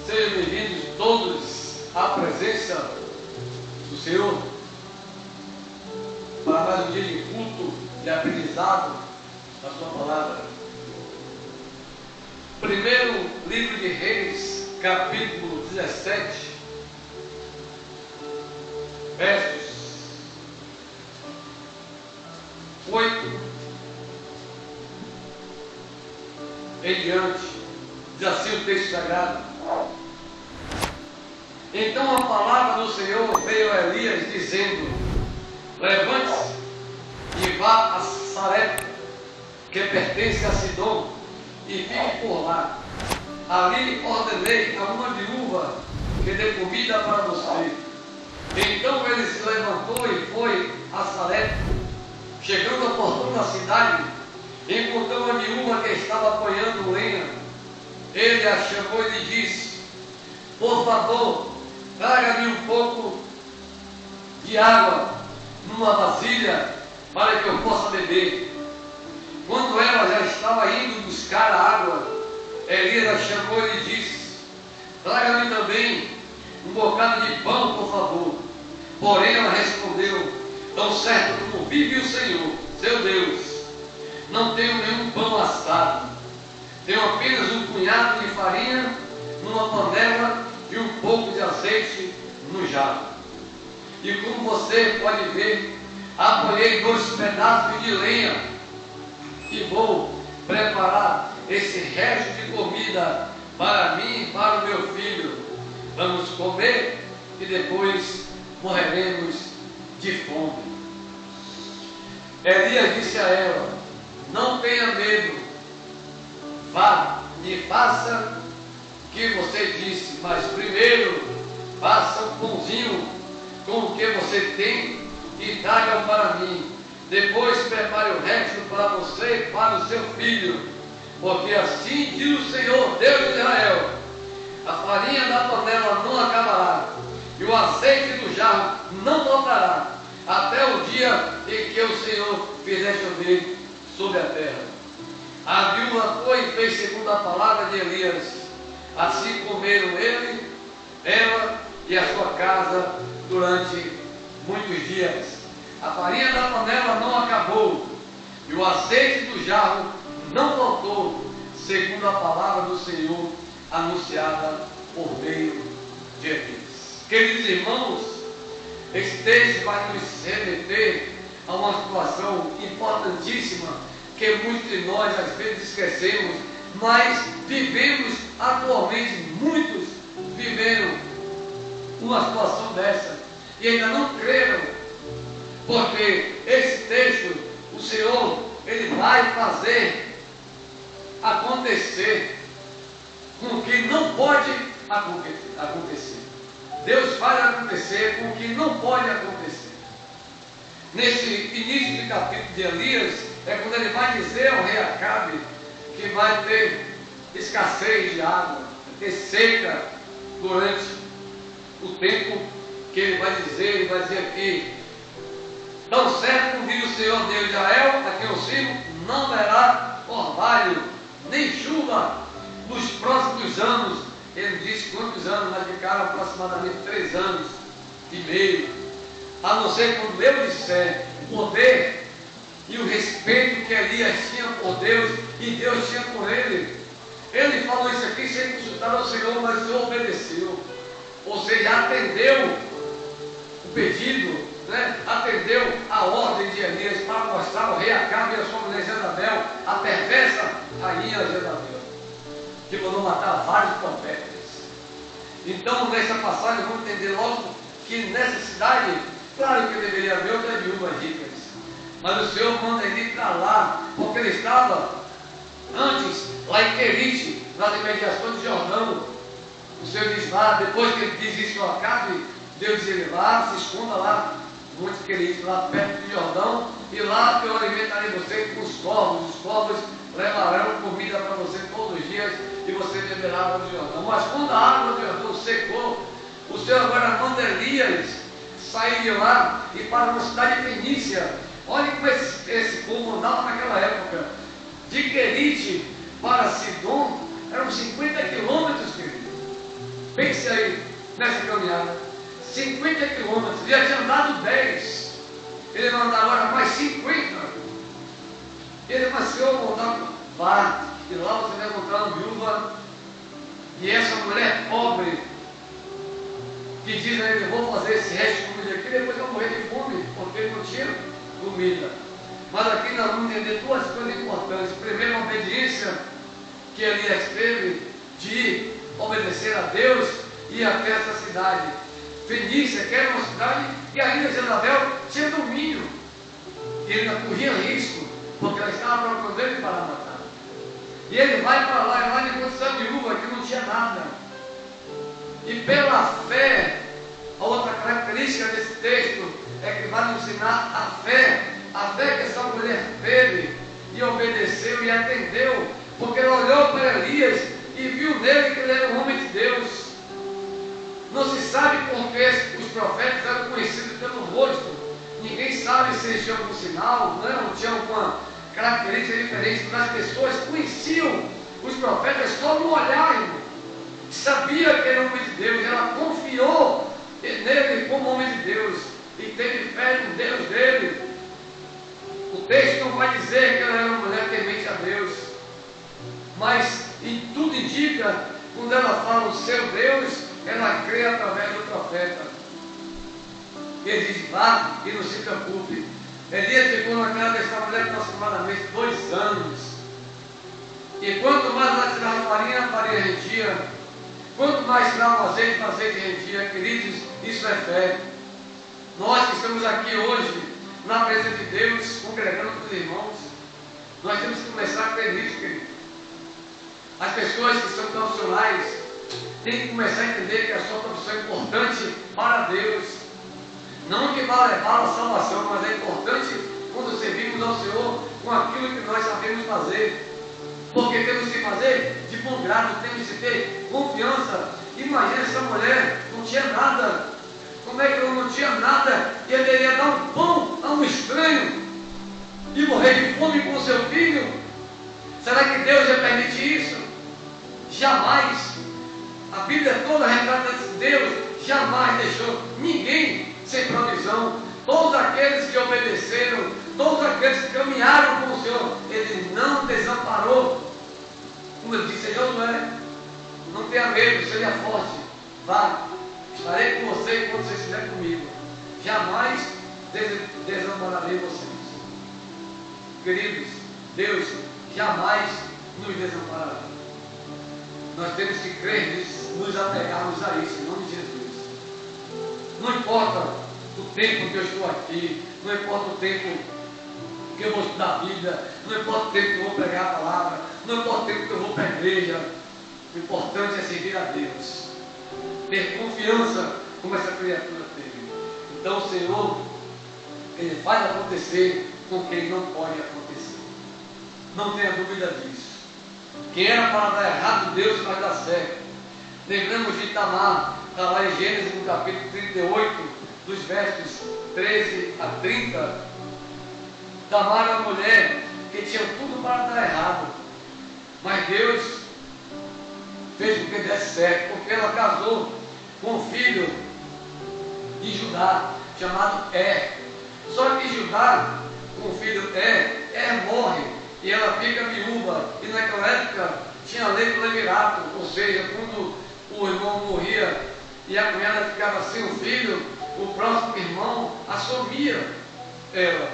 Sejam bem-vindos todos à presença do Senhor para mais um dia de culto e aprendizado da sua palavra. Primeiro livro de Reis, capítulo 17, versos 8 em diante. Diz assim o texto sagrado: Então a palavra do Senhor veio a Elias dizendo: Levante-se e vá a Sarepta, que pertence a Sidom, e fique por lá. Ali ordenei a uma viúva que dê comida para você. Então ele se levantou e foi a Sarepta. Chegando ao portão da cidade, encontrou uma viúva que estava apanhando lenha. Ele a chamou e lhe disse: Por favor, traga-me um pouco de água numa vasilha para que eu possa beber. Quando ela já estava indo buscar a água, Elias a chamou e lhe disse: Traga-me também um bocado de pão, por favor. Porém ela respondeu: Tão certo como vive o Senhor, seu Deus, não tenho nenhum pão assado. Tenho apenas um punhado de farinha numa panela e um pouco de azeite no jarro. E como você pode ver, apanhei 2 pedaços de lenha e vou preparar esse resto de comida para mim e para o meu filho. Vamos comer e depois morreremos de fome. Elias disse a ela: Não tenha medo, vá e faça o que você disse, mas primeiro faça um pãozinho com o que você tem e traga para mim. Depois prepare o resto para você e para o seu filho, porque assim diz o Senhor, Deus de Israel: a farinha da panela não acabará e o azeite do jarro não faltará, até o dia em que o Senhor fizer chover sobre a terra. A viúva foi e fez segundo a palavra de Elias. Assim comeram ele, ela e a sua casa durante muitos dias. A farinha da panela não acabou e o azeite do jarro não faltou, segundo a palavra do Senhor anunciada por meio de Elias. Queridos irmãos, esse texto vai nos remeter a uma situação importantíssima que muitos de nós às vezes esquecemos, mas vivemos atualmente. Muitos viveram uma situação dessa e ainda não creram, porque esse texto, o Senhor, Ele vai fazer acontecer com o que não pode acontecer. Deus faz acontecer com o que não pode acontecer. Nesse início de capítulo de Elias, é quando ele vai dizer ao rei Acabe que vai ter escassez de água, vai ter seca durante o tempo que ele vai dizer aqui: Tão certo como diz o Senhor Deus de Israel, a quem eu sirvo, não haverá orvalho, nem chuva nos próximos anos. Ele disse quantos anos, mas ficaram aproximadamente 3 anos e meio, a não ser quando eu disser o poder e o respeito que Elias tinha por Deus e Deus tinha por ele. Ele falou isso aqui sem consultar o Senhor, mas o Senhor obedeceu, ou seja, atendeu o pedido, atendeu a ordem de Elias para mostrar ao rei Acabe e a sua mulher Jezabel, a perversa rainha Jezabel, que mandou matar vários profetas. Então, nessa passagem, vamos entender logo que nessa cidade, claro que deveria haver outras viúvas ricas, mas o Senhor manda ele ir para lá, porque ele estava antes lá em Querite, nas imediações de Jordão. O Senhor diz lá, depois que ele diz isso ao Acabe, Deus diz ele: lá, se esconda lá, muito Querite, lá perto de Jordão, e lá que eu alimentarei você com os corvos levarão comida para você todos os dias, e você beberá água do Jordão. Mas quando a água do Jordão secou, o Senhor agora manda Elias sair de lá e para uma cidade fenícia. Olha como esse povo andava naquela época. De Querite para Sidom eram 50 quilômetros, querido. Pense aí nessa caminhada. 50 quilômetros, já tinha andado 10. Ele mandou agora mais 50. Ele passeou voltar, vá, e lá você vai encontrar uma viúva. E essa mulher pobre, que diz a ele, vou fazer esse resto de comida aqui, depois eu vou morrer de fome, porque ele não tinha comida. Mas aqui nós vamos entender duas coisas importantes. Primeiro, a obediência que Elias teve de obedecer a Deus e ir até essa cidade. Fenícia, que era uma cidade que ainda Jezabel tinha domínio. E ele ainda corria risco, porque ela estava procurando ele para matar. E ele vai para lá, e lá ele encontra essa viúva que não tinha nada. E pela fé, a outra característica desse texto é que vai nos ensinar a fé que essa mulher teve e obedeceu e atendeu, porque ela olhou para Elias e viu nele que ele era um homem de Deus. Não se sabe porque os profetas eram conhecidos pelo rosto. Ninguém sabe se eles tinham algum sinal, não tinham alguma característica diferente, mas as pessoas conheciam os profetas só no olhar, irmão. Sabia que era um homem de Deus, ela confiou nele como homem de Deus e teve fé no Deus dele. O texto não vai dizer que ela era uma mulher temente a Deus, mas em tudo indica, quando ela fala o seu Deus, ela crê através do profeta. Ele diz, vá e não se preocupe. Elias ficou na casa dessa mulher aproximadamente 2 anos. E quanto mais ela tirava farinha, a farinha rendia. Quanto mais tirava o azeite rendia. Queridos, isso é fé. Nós que estamos aqui hoje, na presença de Deus, congregando com os irmãos, nós temos que começar a crer nisso, querido. As pessoas que são profissionais têm que começar a entender que a sua profissão é importante para Deus. Não que vá levar a salvação, mas é importante quando servimos ao Senhor com aquilo que nós sabemos fazer. Porque temos que fazer de bom grado, temos que ter confiança. Imagina essa mulher, não tinha nada. Como é que ela não tinha nada e ele iria dar um pão a um estranho e morrer de fome com o seu filho? Será que Deus já permite isso? Jamais. A Bíblia toda retrata Deus jamais deixou ninguém sem provisão. Todos aqueles que obedeceram, todos aqueles que caminharam com o Senhor, Ele não desamparou. Como eu disse a Josué, não tenha medo, seja forte, vá, estarei com você enquanto você estiver comigo. Jamais desampararei vocês. Queridos, Deus jamais nos desamparará. Nós temos que crer nisso, nos apegarmos a isso, em nome de Jesus. Não importa o tempo que eu estou aqui, não importa o tempo que eu vou estudar a Bíblia, não importa o tempo que eu vou pregar a palavra, não importa o tempo que eu vou para a igreja, o importante é servir a Deus, ter confiança como essa criatura teve. Então o Senhor, Ele faz acontecer com quem não pode acontecer. Não tenha dúvida disso. Quem era para dar errado, Deus vai dar certo. Lembramos de Tamar, está lá em Gênesis no capítulo 38, dos versos 13 a 30. Tamar era uma mulher que tinha tudo para dar errado, mas Deus fez com que desse certo, porque ela casou com um filho de Judá, chamado Só que Judá, com o filho morre, e ela fica viúva, e naquela época tinha a lei do levirato, ou seja, quando o irmão morria e a cunhada ficava sem o filho, o próximo irmão assumia ela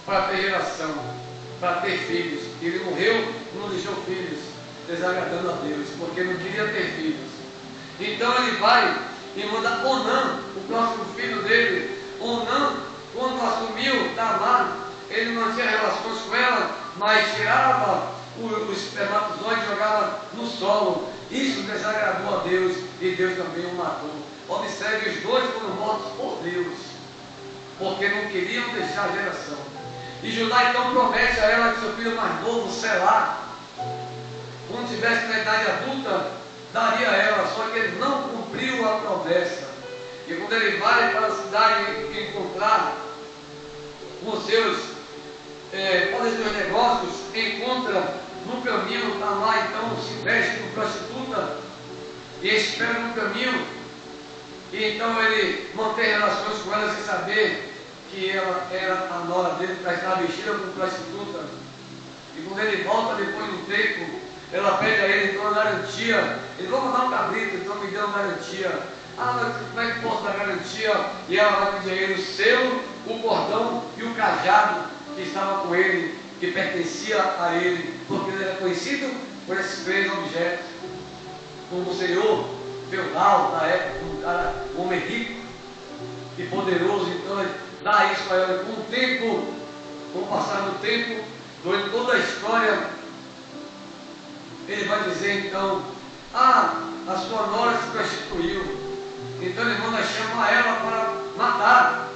para ter geração, para ter filhos. Ele morreu, não deixou filhos, desagradando a Deus, porque não queria ter filhos. Então ele vai e manda Onã, o próximo filho dele. Onã, quando assumiu Tamar, ele não tinha relações com ela, mas tirava o espermatozoide e jogava no solo. Isso desagradou a Deus e Deus também o matou. Observe, os dois foram mortos por Deus, porque não queriam deixar a geração. E Judá então promete a ela que seu filho mais novo, Selá, quando tivesse na idade adulta, daria a ela, só que ele não cumpriu a promessa. E quando ele vai para a cidade encontrar com seus fazer seus negócios, encontra no caminho, está lá então, se veste como prostituta, e espera no caminho, e então ele mantém relações com ela sem saber que ela era a nora dele, para estar vestida como prostituta. E quando ele volta depois de um tempo, ela pede a ele então uma garantia. Ele vai mandar um cabrito, então me deu uma garantia. Ah, mas como é que posso dar garantia? E ela vai pedir a ele o selo, o cordão e o cajado que estava com ele, que pertencia a ele, porque ele era conhecido por esses 3 objetos. Como o senhor feudal da época, um cara, um homem rico e poderoso, então ele dá isso a ela. Com o tempo, com o passar do tempo, durante toda a história, ele vai dizer então: ah, a sua nora se prostituiu. Então ele manda chamar ela para matar.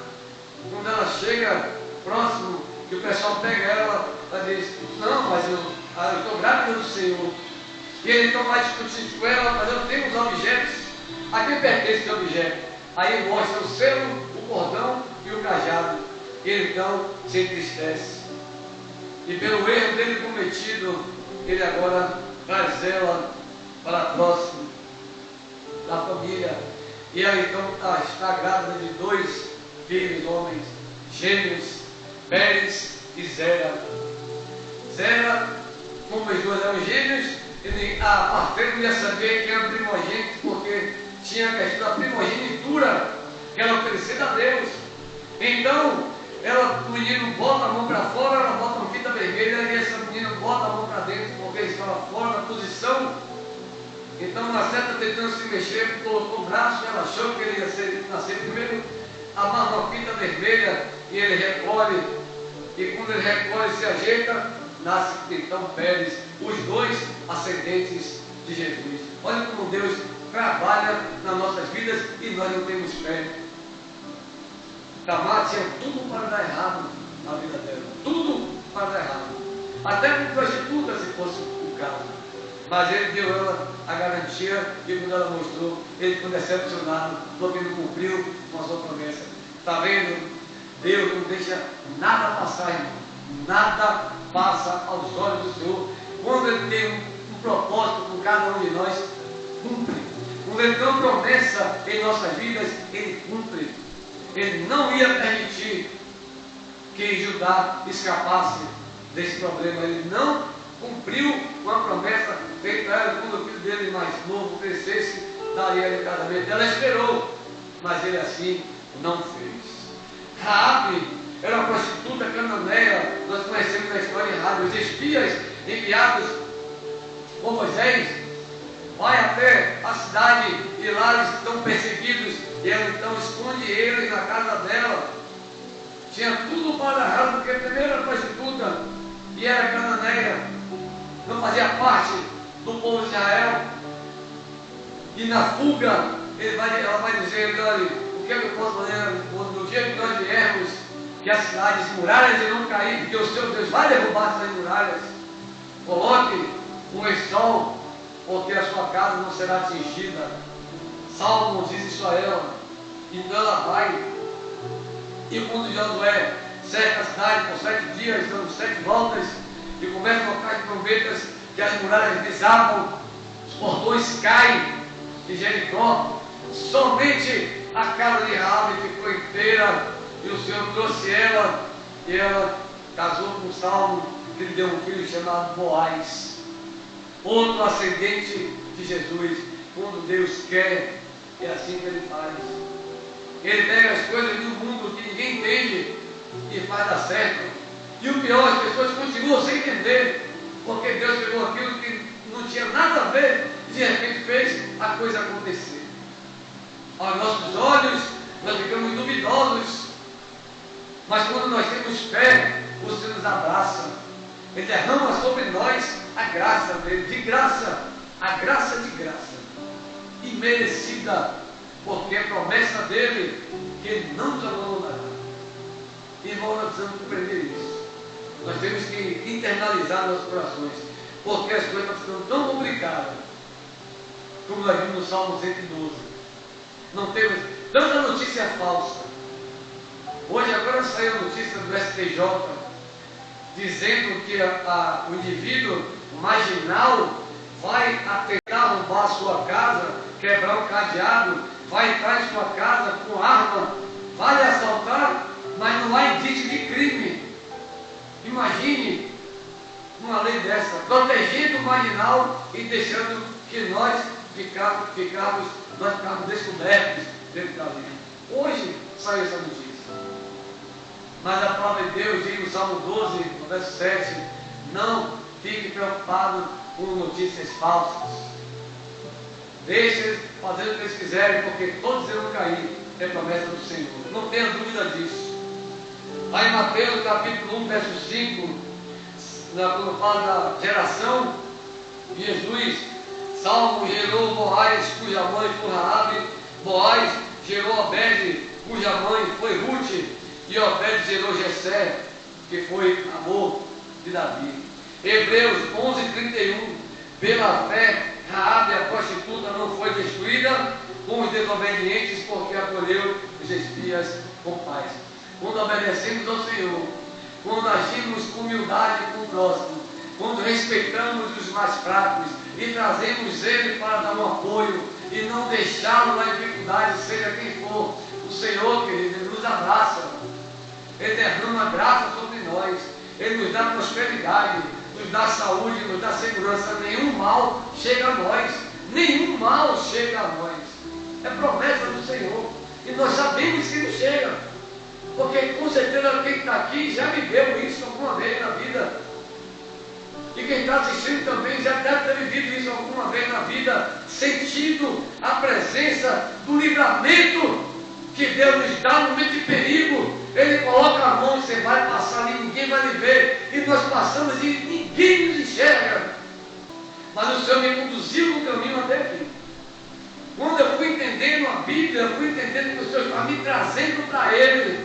Quando ela chega próximo, que o pessoal pega ela, ela diz: não, mas eu estou grávida do Senhor. E ele então vai discutir com ela, mas eu tenho os objetos. A quem pertence esse objeto? Aí ele mostra o selo, o cordão e o cajado. E ele então se entristece. E pelo erro dele cometido, ele agora traz ela para próximo da família. E ela então está grávida de 2 filhos, homens, gêmeos, Pérez e Zera. Zera, como os 2 eram gêmeos, a parteira não ia saber quem era o primogênito, porque tinha a questão da primogenitura, que era oferecida a Deus. Então, o menino bota a mão para fora, ela bota uma fita vermelha, e esse menino bota a mão para dentro, porque ele estava fora da posição. Então, na certa, tentando se mexer, colocou o braço, ela achou que ele ia nascer primeiro, amarra uma fita vermelha e ele recolhe. E quando ele recolhe e se ajeita, nasce então Pérez, os 2 ascendentes de Jesus. Olha como Deus trabalha nas nossas vidas e nós não temos fé. Tamar tinha tudo para dar errado na vida dela, tudo para dar errado, até com prostituta, se fosse o caso. Mas ele deu ela a garantia e quando ela mostrou, ele ficou decepcionado porque não cumpriu com a sua promessa. Está vendo? Deus não deixa nada passar, irmão. Nada passa aos olhos do Senhor. Quando ele tem um propósito com cada um de nós, cumpre. Quando ele tem uma promessa em nossas vidas, ele cumpre. Ele não ia permitir que Judá escapasse desse problema. Ele não cumpriu com a promessa feita a ela quando o filho dele mais novo crescesse, daria ele casamento. Ela esperou, mas ele assim não fez. Raabe era uma prostituta cananeia. Nós conhecemos a história errada. Os espias enviados por Moisés vai até a cidade e lá eles estão perseguidos e ela então esconde eles na casa dela. Tinha tudo para dar errado, porque primeiro era prostituta e era cananeia, não fazia parte do povo de Israel. E na fuga ela vai dizer: olha, o que eu posso fazer no dia que nós viermos, que as cidades muralhas irão cair, porque o seu Deus vai derrubar essas muralhas. Coloque um lençol, porque a sua casa não será atingida. Salmo diz isso a ela. Então ela vai. E quando Josué cerca a cidade por 7 dias, dando 7 voltas, e começa a tocar de trombetas, que as muralhas desabam, os portões caem de Jericó, somente a casa de Raabe ficou inteira, e o Senhor trouxe ela, e ela casou com Salmo, que lhe deu um filho chamado Boaz, outro ascendente de Jesus. Quando Deus quer, é assim que Ele faz. Ele pega as coisas do mundo que ninguém entende e faz dar certo. E o pior, as pessoas continuam sem entender, porque Deus pegou aquilo que não tinha nada a ver e de repente fez a coisa acontecer. Aos nossos olhos, nós ficamos duvidosos, mas quando nós temos fé, o Senhor nos abraça. Ele derrama sobre nós a graça dele, de graça, a graça de graça, imerecida, porque é promessa dele que ele não nos abandonará. Irmão, nós precisamos compreender isso. Nós temos que internalizar nossos corações, porque as coisas estão ficando tão complicadas, como nós vimos no Salmo 112. Não temos tanta notícia falsa. Hoje agora saiu a notícia do STJ, dizendo que o indivíduo marginal vai atentar arrombar a sua casa, quebrar o cadeado, vai entrar em sua casa com arma, vai lhe assaltar, mas não há indício de crime. Imagine uma lei dessa, protegendo o marginal e deixando que nós ficamos descobertos dentro da lei. Hoje saiu essa notícia. Mas a palavra de Deus diz no Salmo 12, no verso 7, não fique preocupado com notícias falsas. Deixe eles fazer o que eles quiserem, porque todos irão cair. É promessa do Senhor. Não tenha dúvida disso. Lá em Mateus capítulo 1, verso 5, quando fala da geração, Jesus, Salmo gerou Boaz, cuja mãe foi Raabe, Boaz gerou Obed, cuja mãe foi Ruth, e Obed gerou Jessé, que foi amor de Davi. Hebreus 11:31, pela fé, Raabe, a prostituta, não foi destruída com os desobedientes, porque acolheu os espias com paz. Quando obedecemos ao Senhor, quando agimos com humildade com o próximo, quando respeitamos os mais fracos e trazemos ele para dar um apoio e não deixá-lo na dificuldade, seja quem for, o Senhor, querido, Ele nos abraça, Ele derrama graça sobre nós, Ele nos dá prosperidade, nos dá saúde, nos dá segurança. Nenhum mal chega a nós, nenhum mal chega a nós. É promessa do Senhor e nós sabemos que não chega, porque com certeza quem está aqui já viveu isso alguma vez na vida. E quem está assistindo também já deve ter vivido isso alguma vez na vida, sentindo a presença do livramento que Deus nos dá no momento de perigo. Ele coloca a mão e você vai passar e ninguém vai lhe ver. E nós passamos e ninguém nos enxerga. Mas o Senhor me conduziu no caminho até aqui. Quando eu fui entendendo a Bíblia, eu fui entendendo que o Senhor está me trazendo para Ele,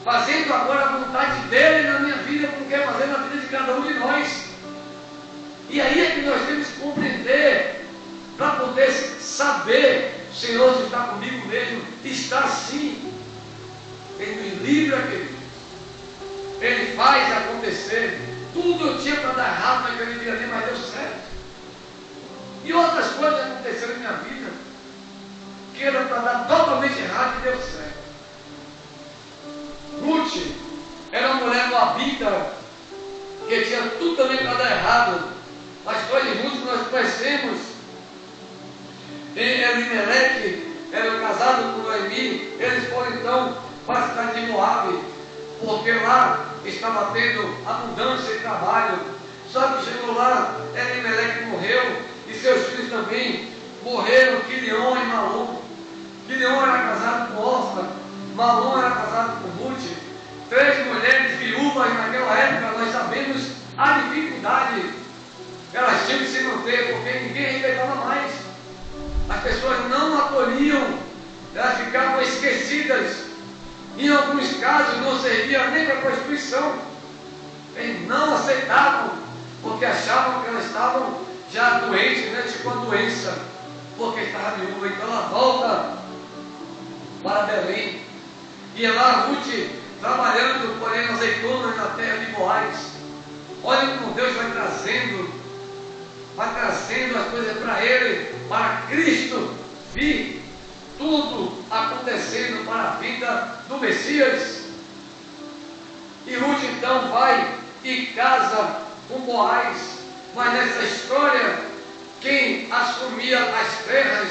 fazendo agora a vontade dEle na minha vida, como quer fazer na vida de cada um de nós. E aí é que nós temos que compreender, para poder saber, o Senhor, se está comigo mesmo, está sim. Ele nos livra, querido. Ele faz acontecer. Tudo eu tinha para dar errado naquele dia ali, mas deu certo. E outras coisas aconteceram na minha vida, que era para dar totalmente errado e deu certo. Ruth era uma mulher moabita, que tinha tudo também para dar errado. A história de Ruth nós conhecemos. Elimelec era casado com Noemi. Eles foram então para a cidade de Moabe, porque lá estava tendo abundância de trabalho. Só que chegou lá, Elimelec morreu e seus filhos também morreram, Quilion e Malom. Quilion era casado com Orfa, Malom era casado com Ruth. 3 mulheres viúvas naquela época. Nós sabemos a dificuldade. Elas tinham que se manter, porque ninguém respeitava mais. As pessoas não acolhiam, elas ficavam esquecidas. Em alguns casos não servia nem para a Constituição. Eles não aceitavam, porque achavam que elas estavam já doentes, né? Tipo uma doença, porque estava viúva. Então ela volta para Belém. E é lá Ruth trabalhando, colhendo azeitonas na terra de Boaz. Olha como Deus vai trazendo as coisas para Ele, para Cristo vir, tudo acontecendo para a vida do Messias. E Ruth então vai e casa com Boaz, mas nessa história, quem assumia as terras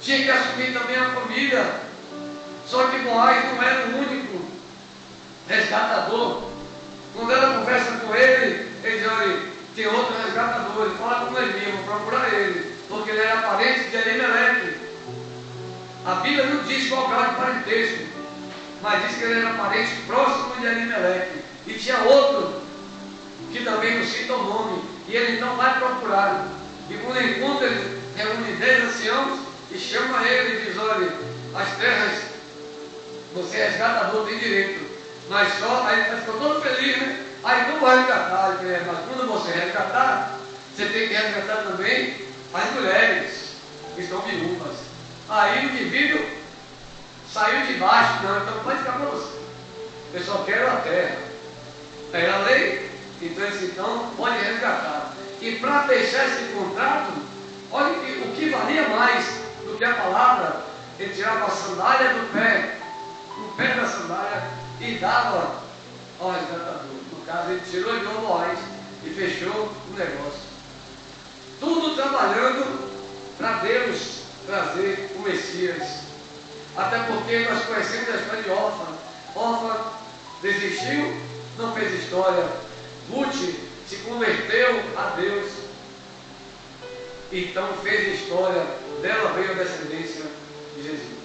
tinha que assumir também a família. Só que Boaz não era o único resgatador. Quando ela conversa com ele, ele diz: olha, tem outro resgatador, ele fala com Noemi, vou procurar ele, porque ele era parente de Elimelec. A Bíblia não diz qual grau de parentesco, mas diz que ele era parente próximo de Elimelec. E tinha outro, que também não cita o nome, e ele então vai procurar. E quando encontra, ele reúne 10 anciãos e chama ele e diz: olha, as terras, você é resgatador, tem direito, mas só, aí ele ficou todo feliz, né? Aí não vai resgatar, mas quando você resgatar, você tem que resgatar também as mulheres que estão viúvas. Aí o indivíduo saiu de baixo, não, então pode ficar para você. Eu só quero a terra. Era a lei, então esse então pode resgatar. E para fechar esse contrato, Olha que o que valia mais do que a palavra, ele tirava a sandália do pé, o pé da sandália, e dava ao resgatador. No caso, ele tirou e deu Boaz e fechou o negócio. Tudo trabalhando para Deus trazer o Messias. Até porque nós conhecemos a história de Orfa. Orfa desistiu, não fez história. Ruth se converteu a Deus, então fez história. Dela veio a descendência de Jesus.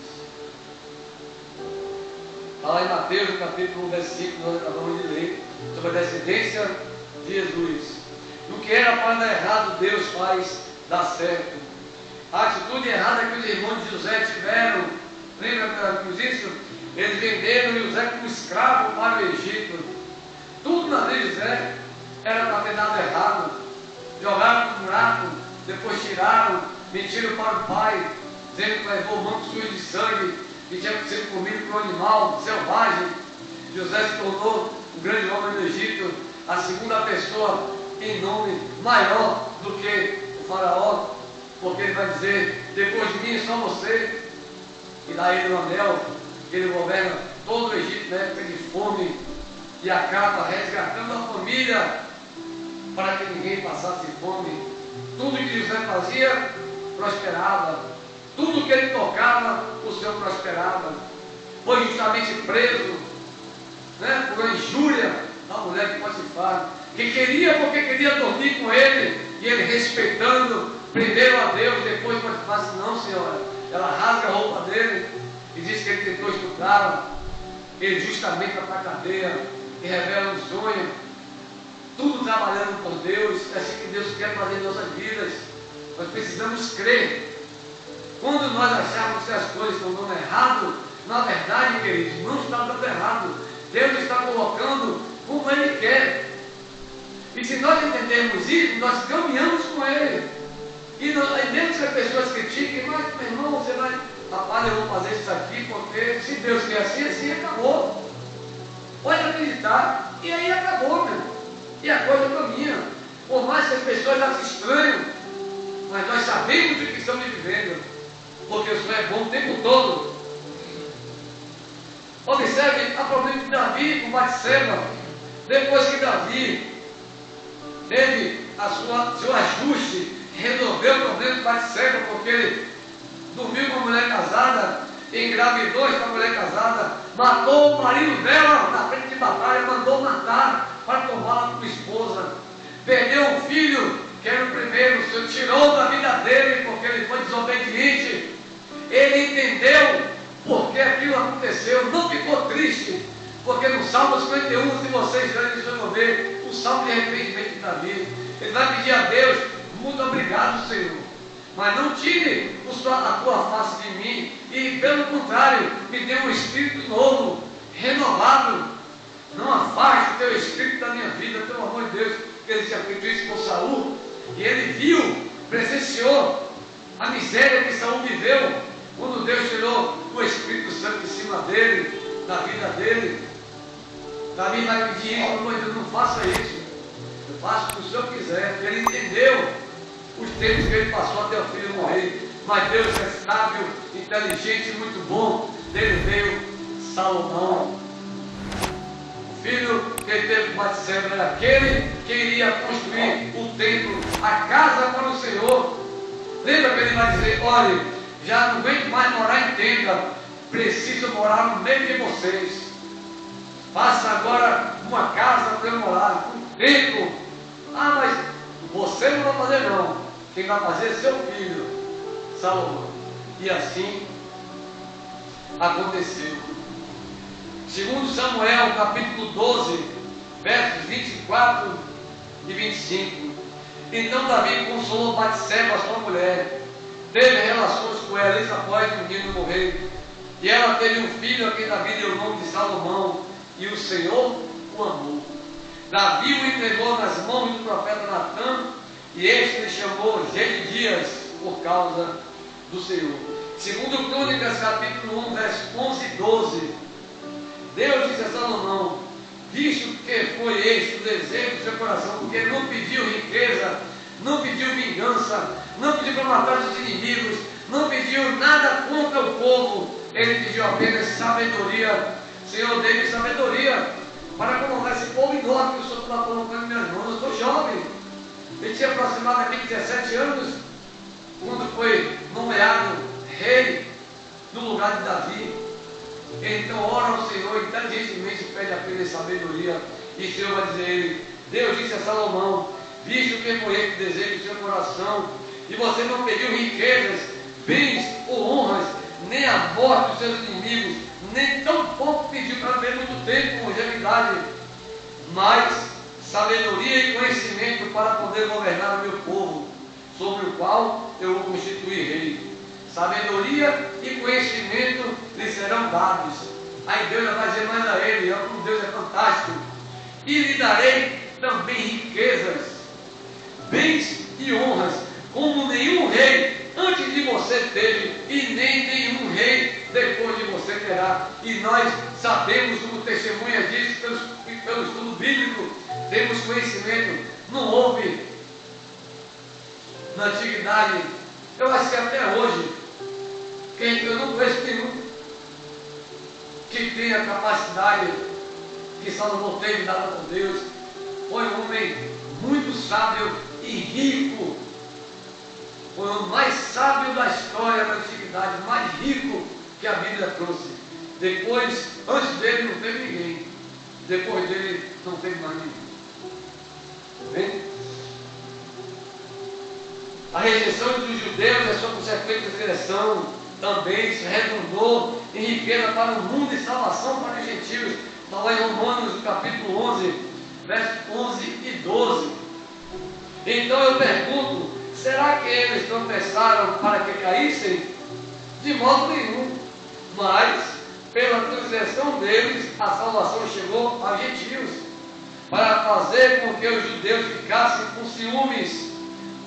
Está lá em Mateus, no capítulo 1, versículo, nós acabamos de ler, sobre a descendência de Jesus. No que era para dar errado, Deus faz dar certo. A atitude errada que os irmãos de José tiveram, lembra disso? Eles venderam José como escravo para o Egito. Tudo na lei de José era para ter dado errado. Jogaram no buraco, depois tiraram, mentiram para o pai, dizendo que levou manto sujo de sangue, que tinha sido comido por um animal selvagem. José se tornou um grande homem no Egito, a segunda pessoa em nome maior do que o faraó, porque ele vai dizer, depois de mim só você, e dá ele o anel, ele governa todo o Egito na época de fome, e acaba resgatando a família, para que ninguém passasse fome. Tudo que José fazia, prosperava. Tudo que ele tocava, o Senhor prosperava. Foi justamente preso, por uma injúria da mulher de Potifar, que queria porque queria dormir com ele, e ele respeitando, primeiro a Deus, depois Potifar disse, não senhora, ela rasga a roupa dele, e diz que ele tentou estuprar, ele justamente vai para a cadeia, e revela um sonho, tudo trabalhando por Deus. É assim que Deus quer fazer em nossas vidas. Nós precisamos crer. Quando nós acharmos que as coisas estão dando errado, na verdade, queridos, não está dando errado. Deus está colocando como Ele quer. E se nós entendermos isso, nós caminhamos com Ele. E mesmo que as pessoas critiquem, mas meu irmão, você vai, rapaz, eu vou fazer isso aqui, porque se Deus quer assim, assim acabou. Pode acreditar. E aí acabou, meu irmão. E a coisa caminha. Por mais que as pessoas já se estranham, mas nós sabemos o que estamos vivendo, porque o Senhor é bom o tempo todo. Observe a problema de Davi com Batseba. Depois que Davi teve seu ajuste, resolveu o problema de Batseba, porque ele dormiu com uma mulher casada, engravidou essa mulher casada, matou o marido dela na frente de batalha, mandou matar para tomá-la como esposa. Perdeu um filho, que era o primeiro, o Senhor tirou da vida dele, porque ele foi desobediente. Ele entendeu por que aquilo aconteceu, não ficou triste, porque no Salmo 51, se vocês lerem, vocês vão ver o Salmo de arrependimento de Davi. Ele vai pedir a Deus, muito obrigado, Senhor, mas não tire a tua face de mim, e pelo contrário, me dê um espírito novo, renovado. Não afaste o teu espírito da minha vida, pelo amor de Deus. Ele tinha feito isso com Saul, e ele viu, presenciou a miséria que Saul viveu, quando Deus tirou o Espírito Santo de cima dele, da vida dele. Davi vai pedir isso, mas Deus, não faça isso, eu faço o que o Senhor quiser. Ele entendeu os tempos que ele passou até o filho morrer, mas Deus é sábio, inteligente e muito bom. Dele veio Salomão. Filho que ele teve com Batseba era aquele que iria construir o templo, a casa para o Senhor. Lembra que ele vai dizer, olha, já não aguento mais morar em tenda, preciso morar no meio de vocês. Faça agora uma casa para eu morar, um templo. Ah, mas você não vai fazer não, quem vai fazer é seu filho, Salomão. E assim aconteceu. Segundo Samuel, capítulo 12, versos 24 e 25. Então Davi consolou Batseba, sua mulher, teve relações com ela, isso após o menino morrer. E ela teve um filho a quem Davi deu o nome de Salomão, e o Senhor o amou. Davi o entregou nas mãos do profeta Natã, e este lhe chamou Gedidias, por causa do Senhor. Segundo Crônicas, capítulo 1, versos 11 e 12. Deus disse a Salomão, visto que foi este o desejo do seu coração, porque ele não pediu riqueza, não pediu vingança, não pediu para matar os inimigos, não pediu nada contra o povo. Ele pediu apenas sabedoria. Senhor, dê-me sabedoria para comandar esse povo enorme que o Senhor está colocando em minhas mãos. Eu sou jovem. Ele tinha aproximadamente 17 anos quando foi nomeado rei no lugar de Davi. Então ora ao Senhor inteligentemente, pede apenas sabedoria. E o Senhor vai dizer a ele: Deus disse a Salomão: visto que foi ele que deseja o seu coração, e você não pediu riquezas, bens ou honras, nem a morte dos seus inimigos, nem tão pouco pediu para ver muito tempo com longevidade, mas sabedoria e conhecimento para poder governar o meu povo, sobre o qual eu vou constituir rei. Sabedoria e conhecimento lhe serão dados. Aí Deus vai dizer mais a ele: como Deus é fantástico. E lhe darei também riquezas, bens e honras, como nenhum rei antes de você teve, e nem nenhum rei depois de você terá. E nós sabemos, como testemunha disso, pelo estudo bíblico, temos conhecimento. Não houve na antiguidade, eu acho que até hoje, eu não conheço nenhum que tenha a capacidade que Salomão teve dada por Deus. Foi um homem muito sábio e rico. Foi o mais sábio da história da antiguidade, mais rico que a Bíblia trouxe. Depois, antes dele não teve ninguém. Depois dele não teve mais ninguém. Bem? A rejeição dos judeus e a sua consequente transgressão também se redundou em riqueza para o mundo e salvação para os gentios. Está lá em Romanos, no capítulo 11, versos 11 e 12. Então eu pergunto: será que eles tropeçaram para que caíssem? De modo nenhum. Mas, pela transgressão deles, a salvação chegou aos gentios, para fazer com que os judeus ficassem com ciúmes.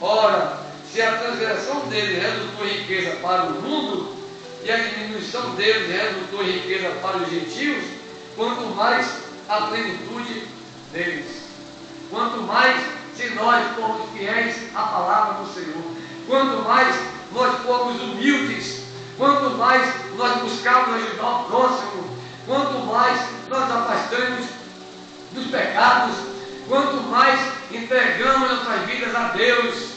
Ora, se a transgressão deles resultou em riqueza para o mundo, e a diminuição deles resultou em riqueza para os gentios, quanto mais a plenitude deles. Quanto mais, se nós formos fiéis à palavra do Senhor, quanto mais nós formos humildes, quanto mais nós buscarmos ajudar o próximo, quanto mais nós afastamos dos pecados, quanto mais entregamos nossas vidas a Deus,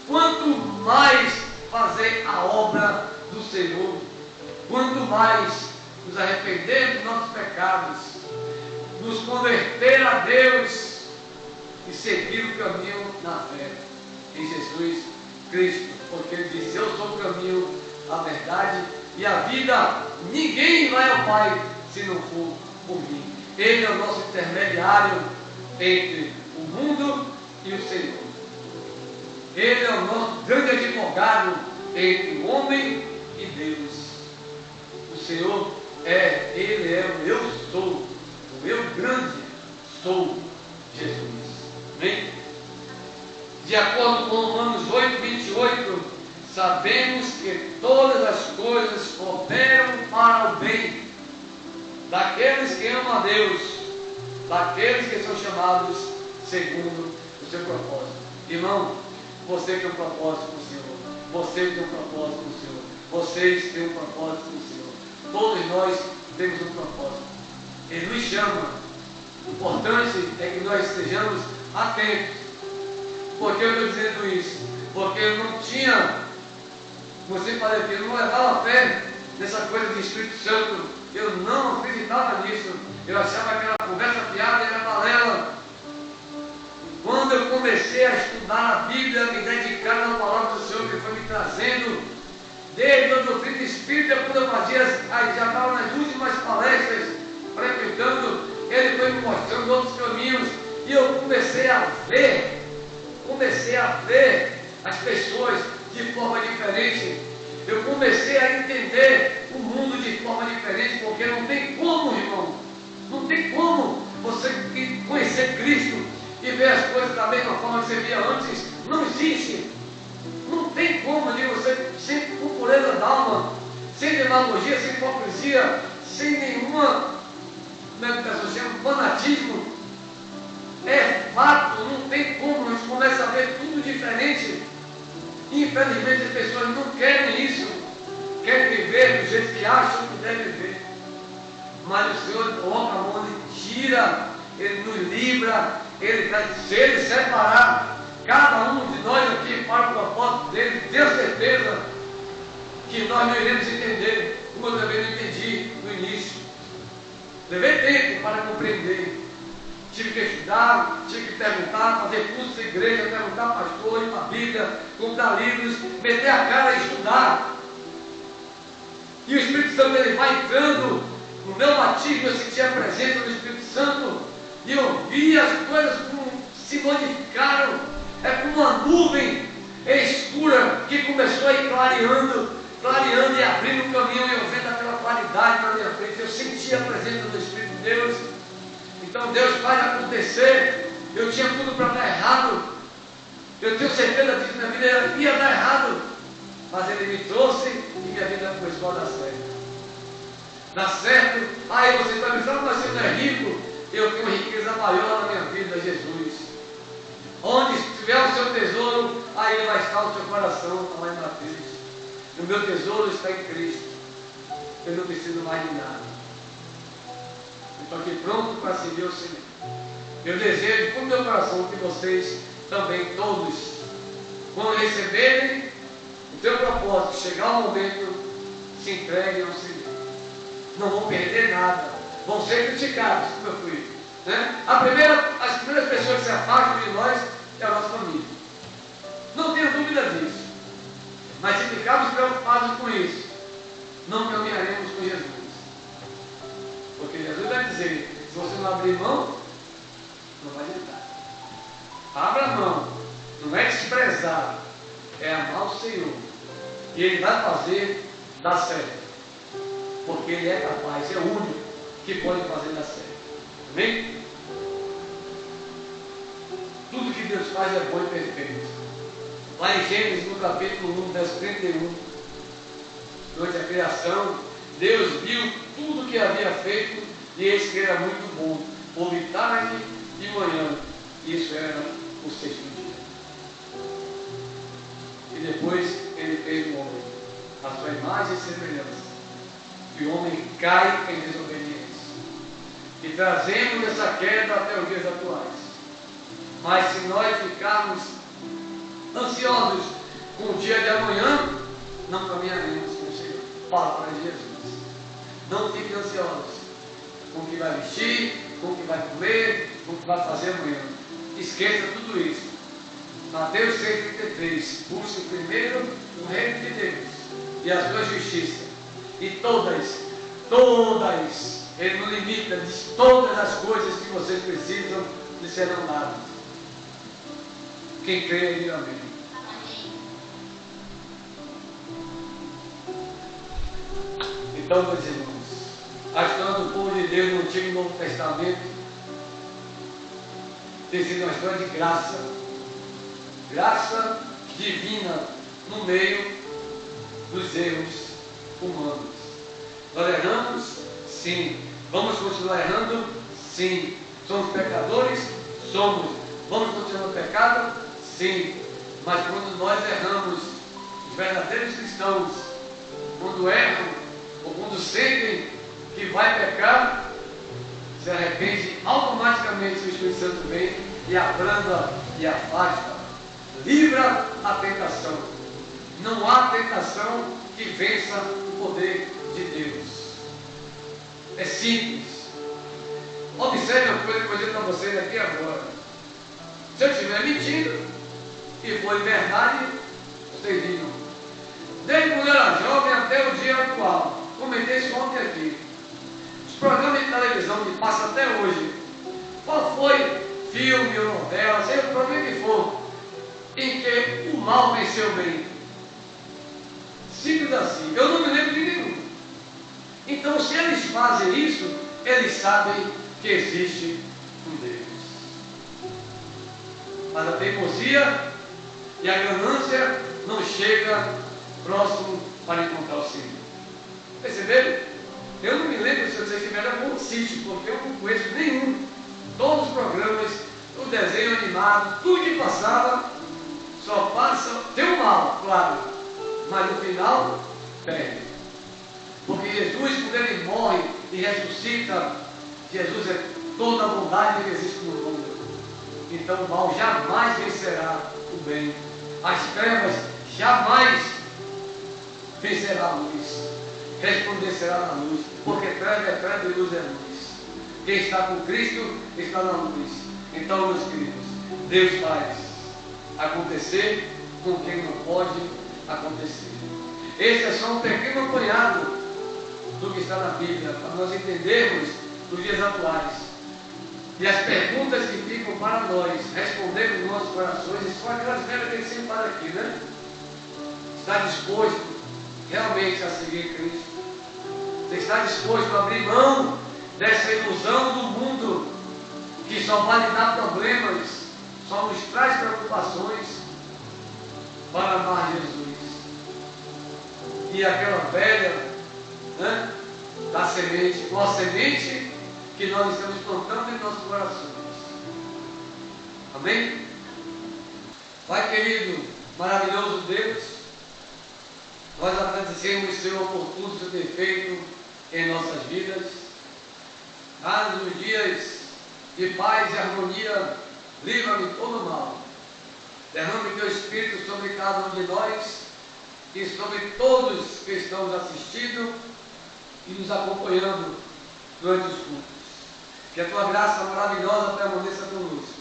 quanto mais fazer a obra do Senhor, quanto mais nos arrepender dos nossos pecados, nos converter a Deus e seguir o caminho na fé em Jesus Cristo, porque Ele disse: eu sou o caminho, a verdade e a vida. Ninguém vai ao Pai se não for por mim. Ele é o nosso intermediário entre o mundo e o Senhor. Ele é o nosso grande advogado entre o homem e Deus. O Senhor Ele é o eu sou, o eu grande sou, Jesus. Amém? De acordo com Romanos 8, 28, sabemos que todas as coisas cooperam para o bem daqueles que amam a Deus, daqueles que são chamados segundo o seu propósito. Irmão, você tem um propósito com o Senhor. Você tem um propósito com o Senhor. Vocês têm um propósito com o Senhor. Todos nós temos um propósito. Ele nos chama. O importante é que nós estejamos atentos. Por que eu estou dizendo isso? Porque eu não tinha, você falou aqui, eu não levava fé nessa coisa do Espírito Santo. Eu não acreditava nisso. Eu achava que era conversa fiada, era balela. Quando eu comecei a estudar a Bíblia, me dedicar na palavra do Senhor que foi me trazendo, desde a doutrina espírita, quando eu fazia, já estava nas últimas palestras, frequentando, ele foi me mostrando outros caminhos, e eu comecei a ver as pessoas de forma diferente. Eu comecei a entender o mundo de forma diferente, porque não tem como, irmão, não tem como você conhecer Cristo e ver as coisas da mesma forma que você via antes. Não existe. Não tem como de você, sem pureza d'alma, sem demagogia, sem hipocrisia, sem nenhuma, como é que a pessoa chama, fanatismo. fato, não tem como, a gente começa a ver tudo diferente. Infelizmente as pessoas não querem isso, querem viver do jeito que acham que devem viver. Mas o Senhor coloca a mão, Ele tira, Ele nos livra, se Ele separar cada um de nós aqui para o propósito dele, tenho certeza que nós não iremos entender, como eu também não entendi no início. Levei tempo para compreender. Tive que estudar, tive que perguntar, fazer curso de igreja, perguntar pastor, ir para a Bíblia, comprar livros, meter a cara e estudar. E o Espírito Santo ele vai entrando no meu batismo, eu sentia a presença do Espírito Santo e eu vi as coisas como se modificaram. É como uma nuvem escura que começou a ir clareando e abrindo o caminho, e eu vendo aquela claridade na minha frente. Eu sentia a presença do Espírito de Deus. Então Deus faz acontecer. Eu tinha tudo para dar errado. Eu tenho certeza disso, minha vida ia dar errado. Mas Ele me trouxe e minha vida começou a dar certo. Dá certo. Aí você está me dizendo, mas você não é rico. Eu tenho riqueza maior na minha vida, Jesus. Onde estiver o seu tesouro, aí vai estar o seu coração, está lá em Mateus. O meu tesouro está em Cristo. Eu não preciso mais de nada. Estou aqui pronto para servir o Senhor. Eu desejo com o meu coração que vocês também, todos, quando receberem o teu propósito, chegar o momento, se entreguem ao Senhor. Não vão perder nada. Vão ser criticados, como eu fui. Né? As primeiras pessoas que se afastam de nós é a nossa família. Não tenho dúvida disso. Mas se ficarmos preocupados com isso, não caminharemos com Jesus. Porque Jesus vai dizer, se você não abrir mão, não vai adiantar. Abra mão, não é desprezar, é amar o Senhor. E Ele vai fazer dar certo. Porque Ele é capaz, é o único que pode fazer dar certo. Amém? Tudo que Deus faz é bom e perfeito. Lá em Gênesis, no capítulo 1, verso 31, durante a criação, Deus viu tudo que havia feito e eis que era muito bom. Houve tarde e manhã. Isso era o sexto dia. E depois Ele fez o homem, a sua imagem e semelhança. E o homem cai em desobediência. E trazemos essa queda até os dias atuais. Mas se nós ficarmos ansiosos com o dia de amanhã, não caminharemos com o Senhor. Palavra de Jesus. Não fiquem ansiosos com o que vai vestir, com o que vai comer, com o que vai fazer amanhã. Esqueça tudo isso. Mateus 6,33. Busque primeiro o reino de Deus e a sua justiça. E todas, Ele não limita, diz todas as coisas que vocês precisam lhe serão dadas. Quem crê, diga amém. Então, meus irmãos, a história do povo de Deus no Antigo e Novo Testamento tem sido uma história de graça. Graça divina no meio dos erros humanos. Nós erramos? Sim. Vamos continuar errando? Sim. Somos pecadores? Somos. Vamos continuar no pecado? Sim. Mas quando nós erramos, os verdadeiros cristãos, quando erram, ou quando sentem que vai pecar, se arrepende, automaticamente o Espírito Santo vem e abranda e afasta. Livra a tentação. Não há tentação que vença o poder de Deus. É simples. Observe uma coisa que eu vou dizer para vocês aqui agora. Se eu estiver mentindo e for verdade, vocês digam. Desde quando eu era jovem até o dia atual, comentei isso ontem aqui. Os programas de televisão que passam até hoje, qual foi filme ou novela, seja o programa que for, em que o mal venceu o bem? Simples assim. Eu não me lembro de nenhum. Então, se eles fazem isso, eles sabem que existe um Deus. Mas a teimosia e a ganância não chega próximo para encontrar o Senhor. Perceberam? Eu não me lembro se vocês tiveram algum sítio, porque eu não conheço nenhum. Todos os programas, o desenho animado, tudo que passava, só passa, tem o mal, claro, mas no final, perde. Porque Jesus, quando ele morre e ressuscita, Jesus é toda a bondade que existe no mundo. Então o mal jamais vencerá o bem. As trevas jamais vencerá a luz. Resplandecerá na luz. Porque treva é treva e luz é luz. Quem está com Cristo está na luz. Então, meus queridos, Deus faz acontecer com quem não pode acontecer. Esse é só um pequeno apanhado do que está na Bíblia, para nós entendermos os dias atuais. E as perguntas que ficam para nós responder nos nossos corações, e são aquelas velhas que ele sempre fala aqui, né? Está disposto realmente a seguir Cristo? Você está disposto a abrir mão dessa ilusão do mundo que só vai lhe dar problemas, só nos traz preocupações, para amar Jesus? E aquela velha, né, da semente, com a semente que nós estamos plantando em nossos corações. Amém? Pai querido, maravilhoso Deus, nós agradecemos, Senhor, por tudo que você tem feito em nossas vidas. Dá-nos os dias de paz e harmonia, livra-me de todo mal. Derrame teu Espírito sobre cada um de nós e sobre todos que estão nos assistindo e nos acompanhando durante os cultos. Que a tua graça maravilhosa permaneça conosco.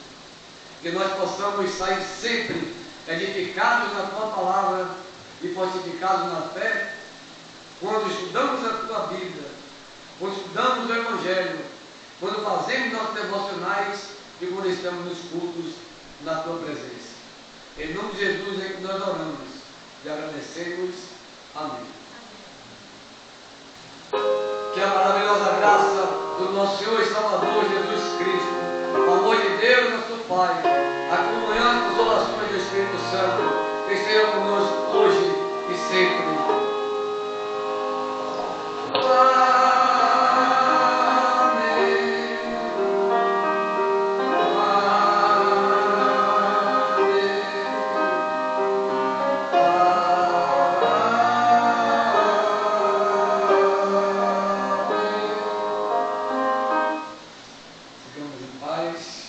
Que nós possamos sair sempre edificados na tua palavra e fortificados na fé, quando estudamos a tua Bíblia, quando estudamos o Evangelho, quando fazemos nossos devocionais e quando estamos nos cultos na tua presença. Em nome de Jesus é que nós oramos e agradecemos. Amém. Que a maravilhosa graça do nosso Senhor e Salvador Jesus Cristo, o amor de Deus, nosso Pai, a comunhão e a consolação do Espírito Santo,